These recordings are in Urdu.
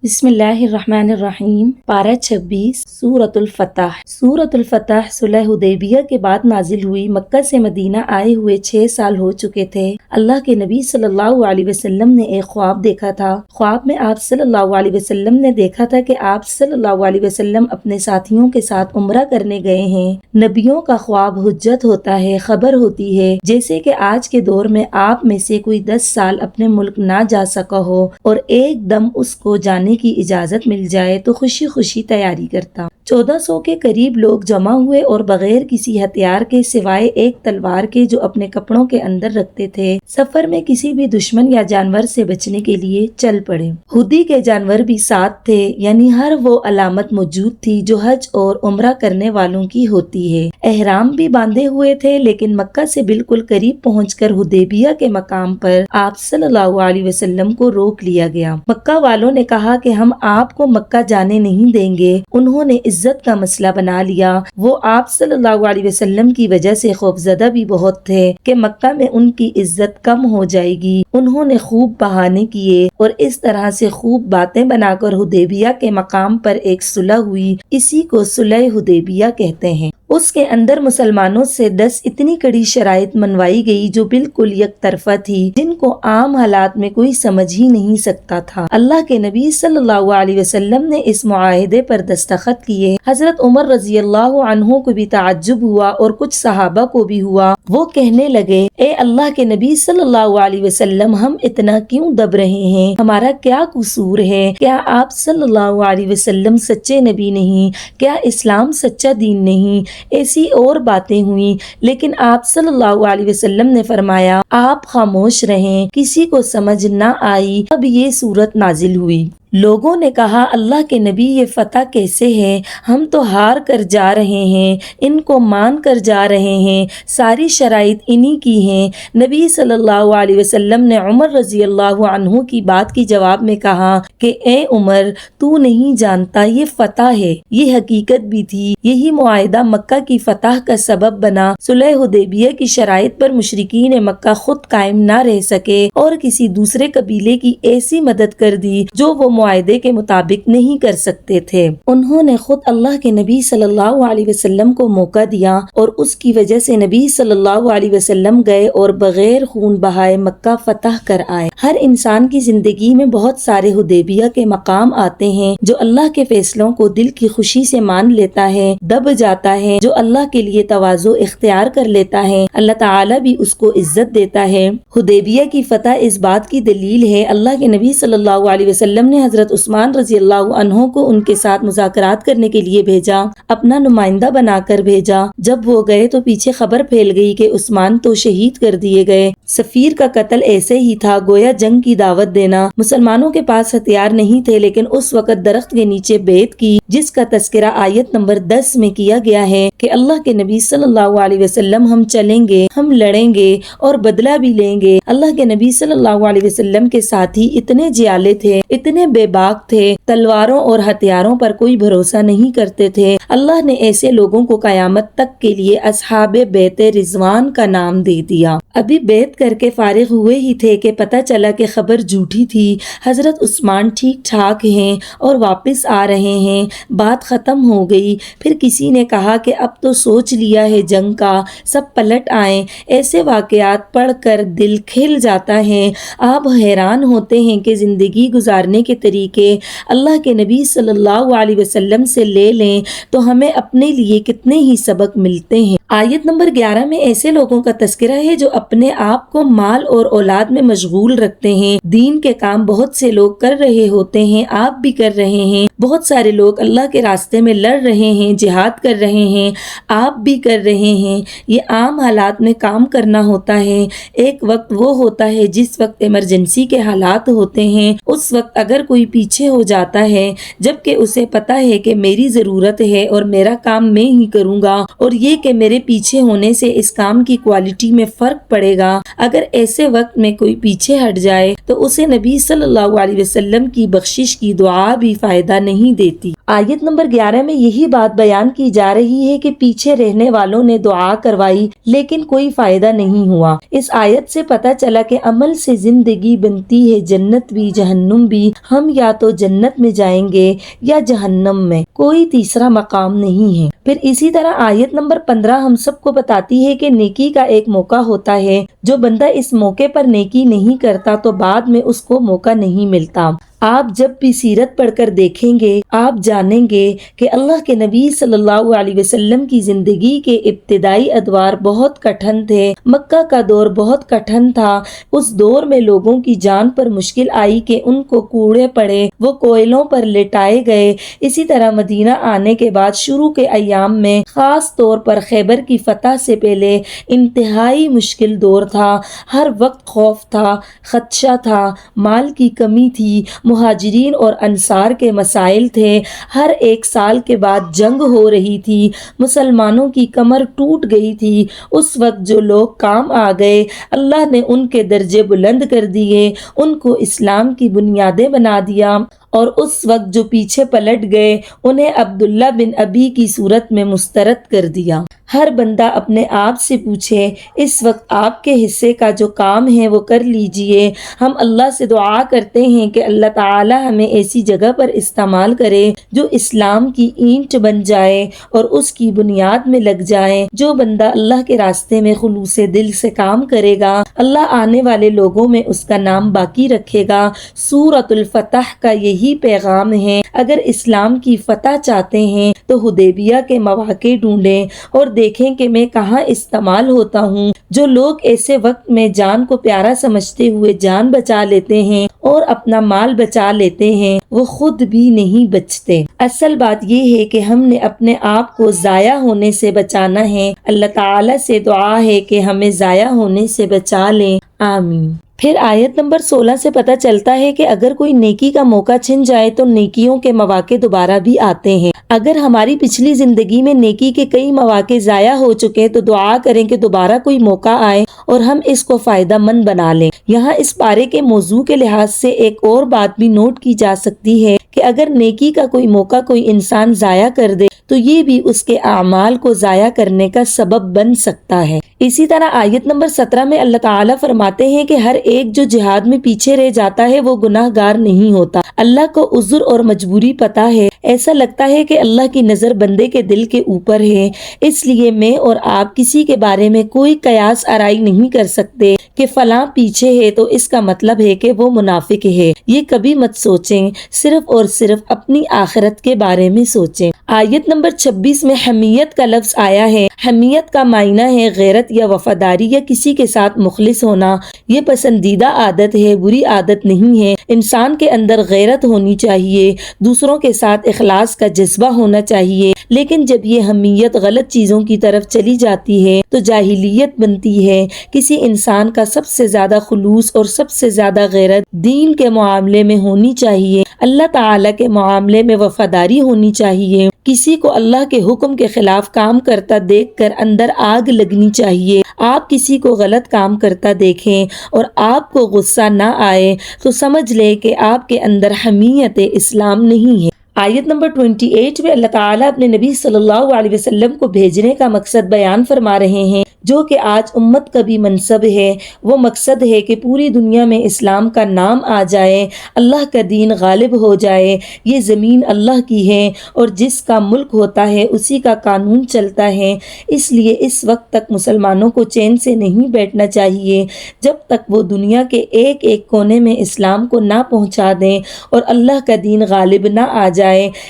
بسم اللہ الرحمن الرحیم۔ پارہ 26 سورۃ الفتح۔ سورۃ الفتح صلح حدیبیہ کے بعد نازل ہوئی۔ مکہ سے مدینہ آئے ہوئے 6 سال ہو چکے تھے۔ اللہ کے نبی صلی اللہ علیہ وسلم نے ایک خواب دیکھا تھا۔ خواب میں آپ صلی اللہ علیہ وسلم نے دیکھا تھا کہ آپ صلی اللہ علیہ وسلم اپنے ساتھیوں کے ساتھ عمرہ کرنے گئے ہیں۔ نبیوں کا خواب حجت ہوتا ہے، خبر ہوتی ہے، جیسے کہ آج کے دور میں آپ میں سے کوئی 10 سال اپنے ملک نہ جا سکا ہو اور ایک دم اس کو جانے کی اجازت مل جائے تو خوشی خوشی تیاری کرتا۔ 1400 کے قریب لوگ جمع ہوئے اور بغیر کسی ہتھیار کے سوائے ایک تلوار کے جو اپنے کپڑوں کے اندر رکھتے تھے، سفر میں کسی بھی دشمن یا جانور سے بچنے کے لیے چل پڑے۔ ہودی کے جانور بھی ساتھ تھے، یعنی ہر وہ علامت موجود تھی جو حج اور عمرہ کرنے والوں کی ہوتی ہے۔ احرام بھی باندھے ہوئے تھے، لیکن مکہ سے بالکل قریب پہنچ کر حدیبیہ کے مقام پر آپ صلی اللہ علیہ وسلم کو روک لیا گیا۔ مکہ والوں نے کہا کہ ہم آپ کو مکہ جانے نہیں دیں گے۔ انہوں نے عزت کا مسئلہ بنا لیا۔ وہ آپ صلی اللہ علیہ وسلم کی وجہ سے خوفزدہ بھی بہت تھے کہ مکہ میں ان کی عزت کم ہو جائے گی۔ انہوں نے خوب بہانے کیے اور اس طرح سے خوب باتیں بنا کر حدیبیہ کے مقام پر ایک صلح ہوئی۔ اسی کو صلح حدیبیہ کہتے ہیں۔ اس کے اندر مسلمانوں سے 10 اتنی کڑی شرائط منوائی گئی جو بالکل یک طرفہ تھی، جن کو عام حالات میں کوئی سمجھ ہی نہیں سکتا تھا۔ اللہ کے نبی صلی اللہ علیہ وسلم نے اس معاہدے پر دستخط کیے۔ حضرت عمر رضی اللہ عنہ کو بھی تعجب ہوا اور کچھ صحابہ کو بھی ہوا۔ وہ کہنے لگے، اے اللہ کے نبی صلی اللہ علیہ وسلم، ہم اتنا کیوں دب رہے ہیں؟ ہمارا کیا قصور ہے؟ کیا آپ صلی اللہ علیہ وسلم سچے نبی نہیں؟ کیا اسلام سچا دین نہیں؟ ایسی اور باتیں ہوئیں، لیکن آپ صلی اللہ علیہ وسلم نے فرمایا، آپ خاموش رہیں۔ کسی کو سمجھ نہ آئی۔ اب یہ سورت نازل ہوئی۔ لوگوں نے کہا، اللہ کے نبی، یہ فتح کیسے ہے؟ ہم تو ہار کر جا رہے ہیں، ان کو مان کر جا رہے ہیں، ساری شرائط انہی کی ہیں۔ نبی صلی اللہ علیہ وسلم نے عمر رضی اللہ عنہ کی بات کی جواب میں کہا کہ اے عمر، تو نہیں جانتا، یہ فتح ہے، یہ حقیقت بھی تھی۔ یہی معاہدہ مکہ کی فتح کا سبب بنا۔ صلح حدیبیہ کی شرائط پر مشرکین مکہ خود قائم نہ رہ سکے اور کسی دوسرے قبیلے کی ایسی مدد کر دی جو وہ معاہدے کے مطابق نہیں کر سکتے تھے۔ انہوں نے خود اللہ کے نبی صلی اللہ علیہ وسلم کو موقع دیا اور اس کی وجہ سے نبی صلی اللہ علیہ وسلم گئے اور بغیر خون بہائے مکہ فتح کر آئے۔ ہر انسان کی زندگی میں بہت سارے حدیبیہ کے مقام آتے ہیں۔ جو اللہ کے فیصلوں کو دل کی خوشی سے مان لیتا ہے، دب جاتا ہے، جو اللہ کے لیے تواضع اختیار کر لیتا ہے، اللہ تعالیٰ بھی اس کو عزت دیتا ہے۔ حدیبیہ کی فتح اس بات کی دلیل ہے۔ اللہ کے نبی صلی اللہ علیہ وسلم نے حضرت عثمان رضی اللہ عنہ کو ان کے ساتھ مذاکرات کرنے کے لیے بھیجا، اپنا نمائندہ بنا کر بھیجا۔ جب وہ گئے تو پیچھے خبر پھیل گئی کہ عثمان تو شہید کر دیے گئے۔ سفیر کا قتل ایسے ہی تھا، گویا جنگ کی دعوت دینا۔ مسلمانوں کے پاس ہتھیار نہیں تھے، لیکن اس وقت درخت کے نیچے بیعت کی، جس کا تذکرہ آیت نمبر 10 میں کیا گیا ہے کہ اللہ کے نبی صلی اللہ علیہ وسلم، ہم چلیں گے، ہم لڑیں گے اور بدلہ بھی لیں گے۔ اللہ کے نبی صلی اللہ علیہ وسلم کے ساتھی اتنے جیالے تھے، اتنے بے باک تھے، تلواروں اور ہتھیاروں پر کوئی بھروسہ نہیں کرتے تھے۔ اللہ نے ایسے لوگوں کو قیامت تک کے لیے اصحاب بیت رضوان کا نام دے دیا۔ ابھی بیعت کر کے فارغ ہوئے ہی تھے کہ پتہ چلا کہ خبر جھوٹی تھی۔ حضرت عثمان ٹھیک ٹھاک ہیں اور واپس آ رہے ہیں۔ بات ختم ہو گئی۔ پھر کسی نے کہا کہ اب تو سوچ لیا ہے جنگ کا، سب پلٹ آئیں۔ ایسے واقعات پڑھ کر دل کھل جاتا ہے۔ آپ حیران ہوتے ہیں کہ زندگی گزارنے کے طریقے اللہ کے نبی صلی اللہ علیہ وسلم سے لے لیں تو ہمیں اپنے لیے کتنے ہی سبق ملتے ہیں۔ آیت نمبر 11 میں ایسے لوگوں کا تذکرہ ہے جو اپنے آپ کو مال اور اولاد میں مشغول رکھتے ہیں۔ دین کے کام بہت سے لوگ کر رہے ہوتے ہیں، آپ بھی کر رہے ہیں۔ بہت سارے لوگ اللہ کے راستے میں لڑ رہے ہیں، جہاد کر رہے ہیں، آپ بھی کر رہے ہیں۔ یہ عام حالات میں کام کرنا ہوتا ہے۔ ایک وقت وہ ہوتا ہے جس وقت ایمرجنسی کے حالات ہوتے ہیں، اس وقت اگر کوئی پیچھے ہو جاتا ہے، جبکہ اسے پتا ہے کہ میری ضرورت ہے اور میرا کام میں ہی کروں گا، اور یہ کہ میرے پیچھے ہونے سے اس کام کی کوالٹی میں فرق پڑے گا۔ اگر ایسے وقت میں کوئی پیچھے ہٹ جائے تو اسے نبی صلی اللہ علیہ وسلم کی بخشش کی دعا بھی فائدہ نہیں دیتی۔ آیت نمبر 11 میں یہی بات بیان کی جا رہی ہے کہ پیچھے رہنے والوں نے دعا کروائی لیکن کوئی فائدہ نہیں ہوا۔ اس آیت سے پتہ چلا کہ عمل سے زندگی بنتی ہے، جنت بھی جہنم بھی۔ ہم یا تو جنت میں جائیں گے یا جہنم میں، کوئی تیسرا مقام نہیں ہے۔ پھر اسی طرح آیت نمبر 15 ہم سب کو بتاتی ہے کہ نیکی کا ایک موقع ہوتا ہے، جو بندہ اس موقع پر نیکی نہیں کرتا تو بعد میں اس کو موقع نہیں ملتا۔ آپ جب بھی سیرت پڑھ کر دیکھیں گے آپ جانیں گے کہ اللہ کے نبی صلی اللہ علیہ وسلم کی زندگی کے ابتدائی ادوار بہت کٹھن تھے۔ مکہ کا دور بہت کٹھن تھا۔ اس دور میں لوگوں کی جان پر مشکل آئی کہ ان کو کوڑے پڑے، وہ کوئلوں پر لٹائے گئے۔ اسی طرح مدینہ آنے کے بعد شروع کے ایام میں خاص طور پر خیبر کی فتح سے پہلے انتہائی مشکل دور تھا۔ ہر وقت خوف تھا، خدشہ تھا، مال کی کمی تھی، مہاجرین اور انصار کے مسائل تھے۔ ہر ایک سال کے بعد جنگ ہو رہی تھی، مسلمانوں کی کمر ٹوٹ گئی تھی۔ اس وقت جو لوگ کام آ گئے اللہ نے ان کے درجے بلند کر دیے، ان کو اسلام کی بنیادیں بنا دیا، اور اس وقت جو پیچھے پلٹ گئے انہیں عبداللہ بن ابی کی صورت میں مسترد کر دیا۔ ہر بندہ اپنے آپ سے پوچھے اس وقت آپ کے حصے کا جو کام ہے وہ کر لیجئے۔ ہم اللہ سے دعا کرتے ہیں کہ اللہ تعالی ہمیں ایسی جگہ پر استعمال کرے جو اسلام کی اینٹ بن جائے اور اس کی بنیاد میں لگ جائے۔ جو بندہ اللہ کے راستے میں خلوص دل سے کام کرے گا اللہ آنے والے لوگوں میں اس کا نام باقی رکھے گا۔ سورۃ الفتح کا یہی پیغام ہے۔ اگر اسلام کی فتح چاہتے ہیں تو حدیبیہ کے مواقع ڈھونڈیں اور دیکھیں کہ میں کہاں استعمال ہوتا ہوں۔ جو لوگ ایسے وقت میں جان کو پیارا سمجھتے ہوئے جان بچا لیتے ہیں اور اپنا مال بچا لیتے ہیں وہ خود بھی نہیں بچتے۔ اصل بات یہ ہے کہ ہم نے اپنے آپ کو ضائع ہونے سے بچانا ہے۔ اللہ تعالی سے دعا ہے کہ ہمیں ضائع ہونے سے بچا لیں، آمین۔ پھر آیت نمبر 16 سے پتہ چلتا ہے کہ اگر کوئی نیکی کا موقع چھن جائے تو نیکیوں کے مواقع دوبارہ بھی آتے ہیں۔ اگر ہماری پچھلی زندگی میں نیکی کے کئی مواقع ضائع ہو چکے تو دعا کریں کہ دوبارہ کوئی موقع آئے اور ہم اس کو فائدہ مند بنا لیں۔ یہاں اس پارے کے موضوع کے لحاظ سے ایک اور بات بھی نوٹ کی جا سکتی ہے کہ اگر نیکی کا کوئی موقع کوئی انسان ضائع کر دے تو یہ بھی اس کے اعمال کو ضائع کرنے کا سبب بن سکتا ہے۔ اسی طرح آیت نمبر 17 میں اللہ تعالیٰ فرماتے ہیں کہ ہر ایک جو جہاد میں پیچھے رہ جاتا ہے وہ گناہ گار نہیں ہوتا۔ اللہ کو عذر اور مجبوری پتہ ہے۔ ایسا لگتا ہے کہ اللہ کی نظر بندے کے دل کے اوپر ہے، اس لیے میں اور آپ کسی کے بارے میں کوئی قیاس آرائی نہیں کر سکتے کہ فلاں پیچھے ہے تو اس کا مطلب ہے کہ وہ منافق ہے۔ یہ کبھی مت سوچیں، صرف اور صرف اپنی آخرت کے بارے میں سوچیں۔ آیت نمبر 26 میں حمیت کا لفظ آیا ہے۔ حمیت کا معنی ہے غیرت یا وفاداری یا کسی کے ساتھ مخلص ہونا۔ یہ پسندیدہ عادت ہے، بری عادت نہیں ہے۔ انسان کے اندر غیرت ہونی چاہیے، دوسروں کے ساتھ اخلاص کا جذبہ ہونا چاہیے، لیکن جب یہ حمیت غلط چیزوں کی طرف چلی جاتی ہے تو جاہلیت بنتی ہے۔ کسی انسان کا سب سے زیادہ خلوص اور سب سے زیادہ غیرت دین کے معاملے میں ہونی چاہیے، اللہ تعالی کے معاملے میں وفاداری ہونی چاہیے۔ کسی کو اللہ کے حکم کے خلاف کام کرتا دیکھ کر اندر آگ لگنی چاہیے۔ آپ کسی کو غلط کام کرتا دیکھیں اور آپ کو غصہ نہ آئے تو سمجھ لے کہ آپ کے اندر حمیت اسلام نہیں ہے۔ آیت نمبر 28 میں اللہ تعالیٰ اپنے نبی صلی اللہ علیہ وسلم کو بھیجنے کا مقصد بیان فرما رہے ہیں، جو کہ آج امت کا بھی منصب ہے۔ وہ مقصد ہے کہ پوری دنیا میں اسلام کا نام آ جائے، اللہ کا دین غالب ہو جائے۔ یہ زمین اللہ کی ہے اور جس کا ملک ہوتا ہے اسی کا قانون چلتا ہے۔ اس لیے اس وقت تک مسلمانوں کو چین سے نہیں بیٹھنا چاہیے جب تک وہ دنیا کے ایک ایک کونے میں اسلام کو نہ پہنچا دیں اور اللہ کا دین غالب نہ آ جائے۔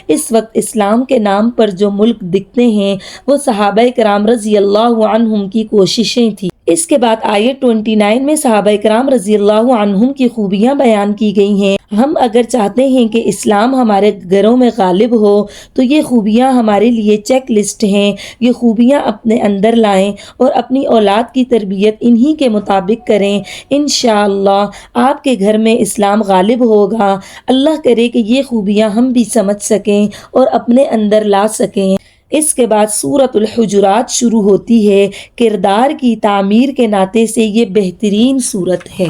اس وقت اسلام کے نام پر جو ملک دکھتے ہیں وہ صحابہ کرام رضی اللہ عنہم کی کوششیں تھیں۔ اس کے بعد آیت 29 میں صحابہ کرام رضی اللہ عنہم کی خوبیاں بیان کی گئی ہیں۔ ہم اگر چاہتے ہیں کہ اسلام ہمارے گھروں میں غالب ہو تو یہ خوبیاں ہمارے لیے چیک لسٹ ہیں۔ یہ خوبیاں اپنے اندر لائیں اور اپنی اولاد کی تربیت انہی کے مطابق کریں۔ انشاءاللہ آپ کے گھر میں اسلام غالب ہوگا۔ اللہ کرے کہ یہ خوبیاں ہم بھی سمجھ سکیں اور اپنے اندر لا سکیں۔ اس کے بعد سورۃ الحجرات شروع ہوتی ہے۔ کردار کی تعمیر کے ناطے سے یہ بہترین سورت ہے۔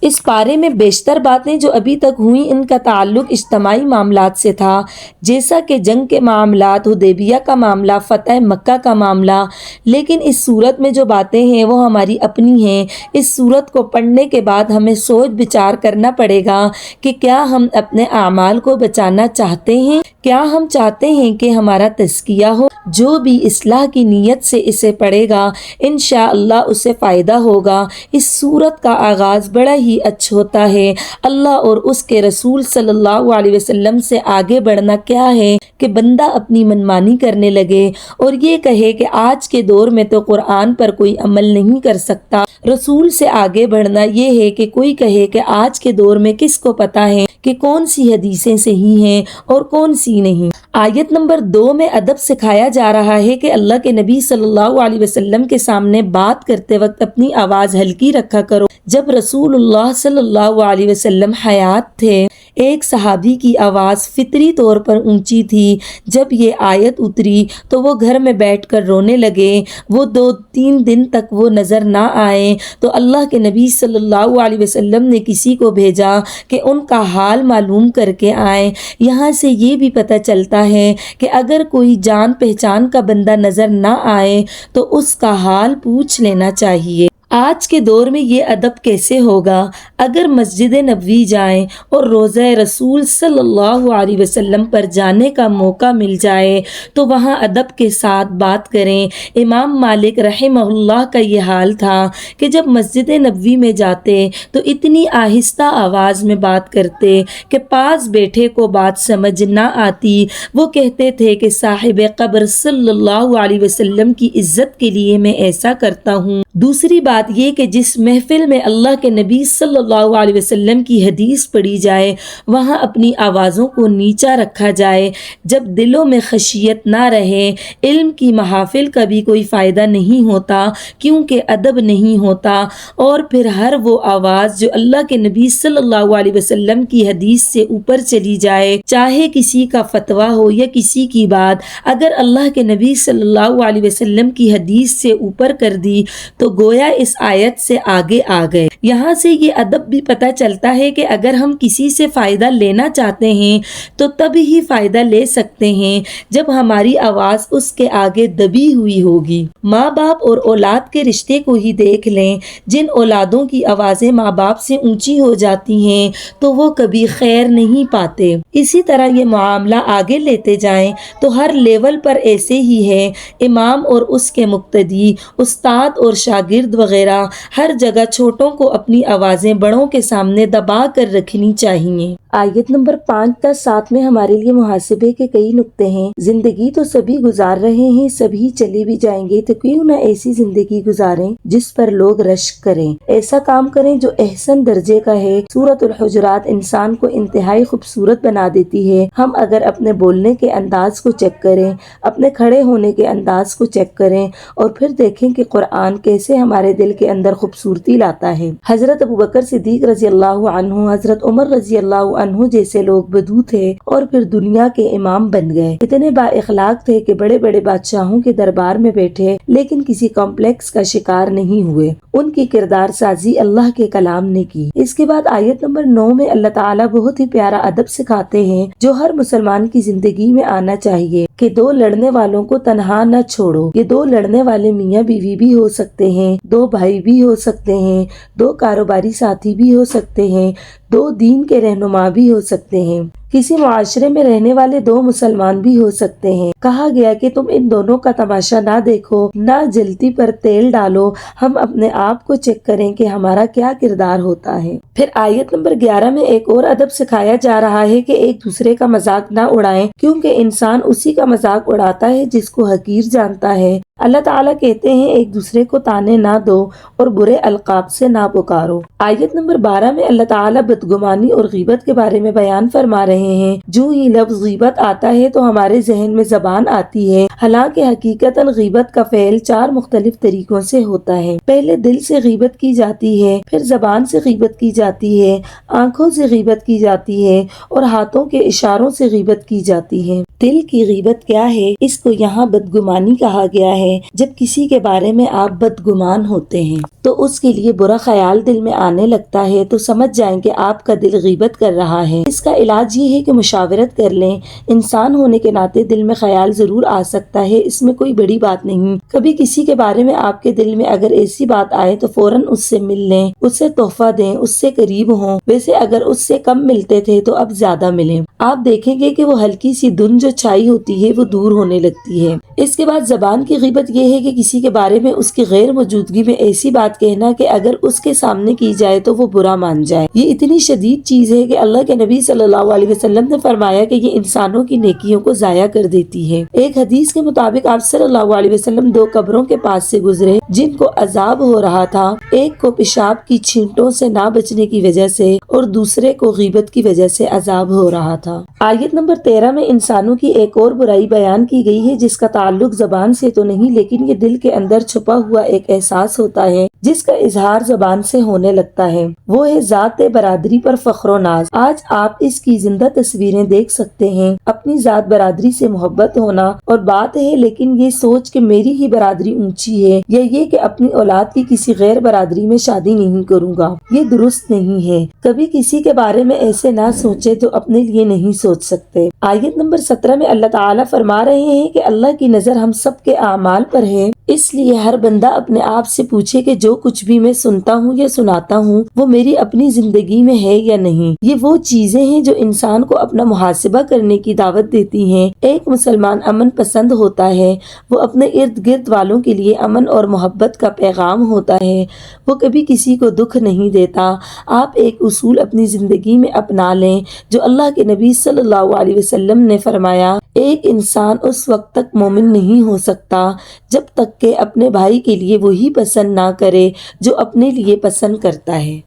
اس پارے میں بیشتر باتیں جو ابھی تک ہوئیں ان کا تعلق اجتماعی معاملات سے تھا، جیسا کہ جنگ کے معاملات، حدیبیہ کا معاملہ، فتح مکہ کا معاملہ، لیکن اس صورت میں جو باتیں ہیں وہ ہماری اپنی ہیں۔ اس صورت کو پڑھنے کے بعد ہمیں سوچ بچار کرنا پڑے گا کہ کیا ہم اپنے اعمال کو بچانا چاہتے ہیں؟ کیا ہم چاہتے ہیں کہ ہمارا تزکیہ ہو؟ جو بھی اصلاح کی نیت سے اسے پڑھے گا انشاءاللہ اسے فائدہ ہوگا۔ اس صورت کا آغاز بڑا ہی اچھا ہوتا ہے۔ اللہ اور اس کے رسول صلی اللہ علیہ وسلم سے آگے بڑھنا کیا ہے کہ بندہ اپنی منمانی کرنے لگے اور یہ کہے کہ آج کے دور میں تو قرآن پر کوئی عمل نہیں کر سکتا۔ رسول سے آگے بڑھنا یہ ہے کہ کوئی کہے کہ آج کے دور میں کس کو پتا ہے کہ کون سی حدیثیں صحیح ہیں اور کون سی نہیں۔ آیت نمبر 2 میں ادب سکھایا جا رہا ہے کہ اللہ کے نبی صلی اللہ علیہ وسلم کے سامنے بات کرتے وقت اپنی آواز ہلکی رکھا کرو۔ جب رسول اللہ صلی اللہ علیہ وسلم حیات تھے، ایک صحابی کی آواز فطری طور پر اونچی تھی۔ جب یہ آیت اتری تو وہ گھر میں بیٹھ کر رونے لگے۔ وہ 2-3 دن تک وہ نظر نہ آئے تو اللہ کے نبی صلی اللہ علیہ وسلم نے کسی کو بھیجا کہ ان کا حال معلوم کر کے آئیں۔ یہاں سے یہ بھی پتہ چلتا ہے کہ اگر کوئی جان پہچان کا بندہ نظر نہ آئے تو اس کا حال پوچھ لینا چاہیے۔ آج کے دور میں یہ ادب کیسے ہوگا؟ اگر مسجد نبوی جائیں اور روضہ رسول صلی اللہ علیہ وسلم پر جانے کا موقع مل جائے تو وہاں ادب کے ساتھ بات کریں۔ امام مالک رحمہ اللہ کا یہ حال تھا کہ جب مسجد نبوی میں جاتے تو اتنی آہستہ آواز میں بات کرتے کہ پاس بیٹھے کو بات سمجھ نہ آتی۔ وہ کہتے تھے کہ صاحب قبر صلی اللہ علیہ وسلم کی عزت کے لیے میں ایسا کرتا ہوں۔ دوسری بات یہ کہ جس محفل میں اللہ کے نبی صلی اللہ علیہ وسلم کی حدیث پڑھی جائے وہاں اپنی آوازوں کو نیچا رکھا جائے۔ جب دلوں میں خشیت نہ رہے، علم کی محافل کا بھی کوئی فائدہ نہیں ہوتا کیونکہ ادب نہیں ہوتا۔ اور پھر ہر وہ آواز جو اللہ کے نبی صلی اللہ علیہ وسلم کی حدیث سے اوپر چلی جائے، چاہے کسی کا فتویٰ ہو یا کسی کی بات، اگر اللہ کے نبی صلی اللہ علیہ وسلم کی حدیث سے اوپر کر دی تو گویا اس آیت سے آگے آ گئے۔ یہاں سے یہ ادب بھی پتہ چلتا ہے کہ اگر ہم کسی سے فائدہ لینا چاہتے ہیں تو تب ہی فائدہ لے سکتے ہیں جب ہماری آواز اس کے آگے دبی ہوئی ہوگی۔ ماں باپ اور اولاد کے رشتے کو ہی دیکھ لیں، جن اولادوں کی آوازیں ماں باپ سے اونچی ہو جاتی ہیں تو وہ کبھی خیر نہیں پاتے۔ اسی طرح یہ معاملہ آگے لیتے جائیں تو ہر لیول پر ایسے ہی ہے۔ امام اور اس کے مقتدی، استاد اور شاگرد وغیرہ، ہر جگہ چھوٹوں کو اپنی آوازیں بڑوں کے سامنے دبا کر رکھنی چاہیے۔ آیت نمبر 5 تا 7 میں ہمارے لیے محاسبے کے کئی نقطے ہیں۔ زندگی تو سبھی گزار رہے ہیں، سبھی چلے بھی جائیں گے، تو کیوں نہ ایسی زندگی گزاریں جس پر لوگ رشک کریں، ایسا کام کریں جو احسن درجے کا ہے۔ سورۃ الحجرات انسان کو انتہائی خوبصورت بنا دیتی ہے۔ ہم اگر اپنے بولنے کے انداز کو چیک کریں، اپنے کھڑے ہونے کے انداز کو چیک کریں اور پھر دیکھیں کہ قرآن کیسے ہمارے دل کے اندر خوبصورتی لاتا ہے۔ حضرت ابوبکر صدیق رضی اللہ عنہ، حضرت عمر رضی اللہ عنہ جیسے لوگ بدو تھے اور پھر دنیا کے امام بن گئے۔ اتنے با اخلاق تھے کہ بڑے بڑے بادشاہوں کے دربار میں بیٹھے لیکن کسی کمپلیکس کا شکار نہیں ہوئے۔ ان کی کردار سازی اللہ کے کلام نے کی۔ اس کے بعد آیت نمبر 9 میں اللہ تعالیٰ بہت ہی پیارا ادب سکھاتے ہیں جو ہر مسلمان کی زندگی میں آنا چاہیے کہ دو لڑنے والوں کو تنہا نہ چھوڑو۔ یہ دو لڑنے والے میاں بیوی بھی ہو سکتے ہیں، دو بھائی بھی ہو سکتے ہیں، دو کاروباری ساتھی بھی ہو سکتے ہیں، دو دین کے رہنما بھی ہو سکتے ہیں، کسی معاشرے میں رہنے والے دو مسلمان بھی ہو سکتے ہیں۔ کہا گیا کہ تم ان دونوں کا تماشا نہ دیکھو، نہ جلتی پر تیل ڈالو، ہم اپنے آپ کو چیک کریں کہ ہمارا کیا کردار ہوتا ہے۔ پھر آیت نمبر 11 میں ایک اور ادب سکھایا جا رہا ہے کہ ایک دوسرے کا مذاق نہ اڑائیں کیونکہ انسان اسی کا مذاق اڑاتا ہے جس کو حقیر جانتا ہے۔ اللہ تعالیٰ کہتے ہیں ایک دوسرے کو تانے نہ دو اور برے القاب سے نہ پکارو۔ آیت نمبر 12 میں اللہ تعالیٰ بدگمانی اور غیبت کے بارے میں بیان فرما رہے ہیں۔ جو ہی لفظ غیبت آتا ہے تو ہمارے ذہن میں زبان آتی ہے، حالانکہ حقیقتاً غیبت کا فعل 4 مختلف طریقوں سے ہوتا ہے۔ پہلے دل سے غیبت کی جاتی ہے، پھر زبان سے غیبت کی جاتی ہے، آنکھوں سے غیبت کی جاتی ہے اور ہاتھوں کے اشاروں سے غیبت کی جاتی ہے۔ دل کی غیبت کیا ہے؟ اس کو یہاں بدگمانی کہا گیا ہے۔ جب کسی کے بارے میں آپ بدگمان ہوتے ہیں تو اس کے لیے برا خیال دل میں آنے لگتا ہے تو سمجھ جائیں کہ آپ کا دل غیبت کر رہا ہے۔ اس کا علاج یہ ہے کہ مشاورت کر لیں۔ انسان ہونے کے ناطے دل میں خیال ضرور آ سکتا ہے، اس میں کوئی بڑی بات نہیں۔ کبھی کسی کے بارے میں آپ کے دل میں اگر ایسی بات آئے تو فوراً اس سے مل لیں، اس سے تحفہ دیں، اس سے قریب ہوں۔ ویسے اگر اس سے کم ملتے تھے تو اب زیادہ ملیں۔ آپ دیکھیں گے کہ وہ ہلکی سی دھن جو چھائی ہوتی ہے وہ دور ہونے لگتی ہے۔ اس کے بعد زبان کی غیبت یہ ہے کہ کسی کے بارے میں اس کی غیر موجودگی میں ایسی بات کہنا کہ اگر اس کے سامنے کی جائے تو وہ برا مان جائے۔ یہ اتنی شدید چیز ہے کہ اللہ کے نبی صلی اللہ علیہ وسلم نے فرمایا کہ یہ انسانوں کی نیکیوں کو ضائع کر دیتی ہے۔ ایک حدیث کے مطابق آپ صلی اللہ علیہ وسلم 2 قبروں کے پاس سے گزرے جن کو عذاب ہو رہا تھا، ایک کو پیشاب کی چھینٹوں سے نہ بچنے کی وجہ سے اور دوسرے کو غیبت کی وجہ سے عذاب ہو رہا تھا۔ آیت نمبر 13 میں انسانوں کی ایک اور برائی بیان کی گئی ہے جس کا تعلق زبان سے تو نہیں لیکن یہ دل کے اندر چھپا ہوا ایک احساس ہوتا ہے جس کا اظہار زبان سے ہونے لگتا ہے۔ وہ ہے ذات برادری پر فخر و ناز۔ آج آپ اس کی زندہ تصویریں دیکھ سکتے ہیں۔ اپنی ذات برادری سے محبت ہونا اور بات ہے، لیکن یہ سوچ کہ میری ہی برادری اونچی ہے یا یہ کہ اپنی اولاد کی کسی غیر برادری میں شادی نہیں کروں گا، یہ درست نہیں ہے۔ کبھی کسی کے بارے میں ایسے نہ سوچے تو اپنے لیے نہیں سوچ سکتے۔ آیت نمبر 17 میں اللہ تعالیٰ فرما رہے ہیں کہ اللہ کی نظر ہم سب کے اعمال پر ہے، اس لیے ہر بندہ اپنے آپ سے پوچھے کہ جو کچھ بھی میں سنتا ہوں یا سناتا ہوں وہ میری اپنی زندگی میں ہے یا نہیں۔ یہ وہ چیزیں ہیں جو انسان کو اپنا محاسبہ کرنے کی دعوت دیتی ہیں۔ ایک مسلمان امن پسند ہوتا ہے، وہ اپنے ارد گرد والوں کے لیے امن اور محبت کا پیغام ہوتا ہے، وہ کبھی کسی کو دکھ نہیں دیتا۔ آپ ایک اصول اپنی زندگی میں اپنا لیں جو اللہ کے نبی صلی اللہ علیہ وسلم نے فرمایا، ایک انسان اس وقت تک مومن نہیں ہو سکتا جب تک کہ اپنے بھائی کے لیے وہی پسند نہ کرے جو اپنے لیے پسند کرتا ہے۔